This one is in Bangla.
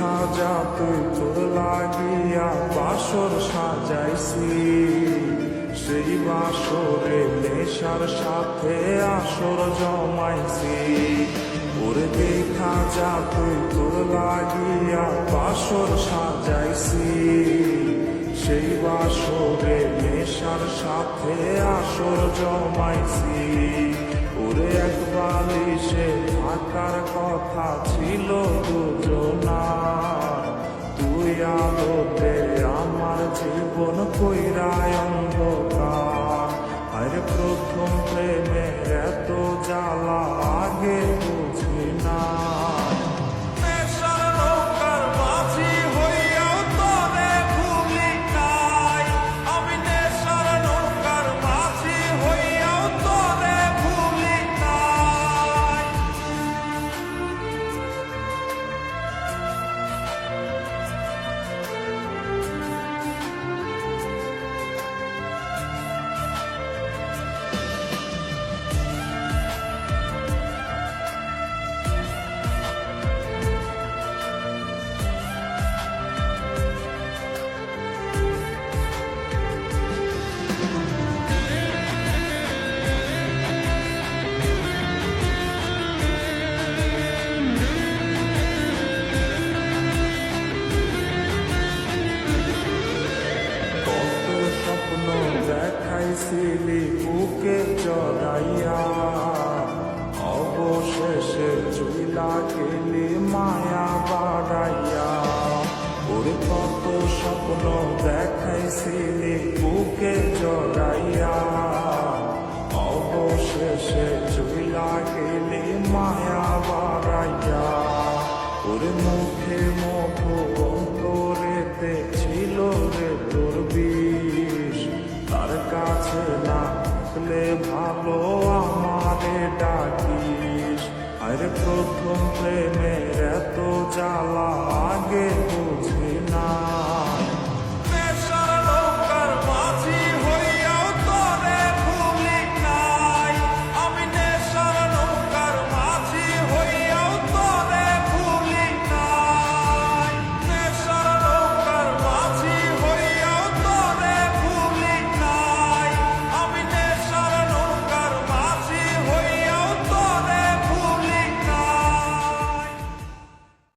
খাজা তুই তোর লাগিয়া বাসর সাজাইছি, সেই বাসরে নেশার সাথে আসর জমাইছি। ওরে দেখা যা তুই তোর লাগিয়া বাসর সাজাইছি, সেই বাসরে নেশার সাথে আসর জমাইছি। ওরে এক বালিশে থাকার কথা ছিল দুজনার, তুই আলোতে আমার জীবন কইরায় অন্ধকার। আরে প্রথম প্রেমের এত জ্বালা আগে বুঝি না। দেখাইছিলি বুকে জড়াইয়া, অবশেষে চুইলা গেলি মায়া বাড়াইয়া। ওরে কত স্বপ্ন দেখাইছিলি বুকে জড়াইয়া, অবশেষে চুইলা গেলি মায়া বাড়াইয়া। ওরে মুখে মধু অন্তরেতে ছিল রে তোর বিষ, তার কাছে না থাকলে ভালো আমারে ডাকিস। আরে প্রথম প্রেমের এত জ্বালা আগে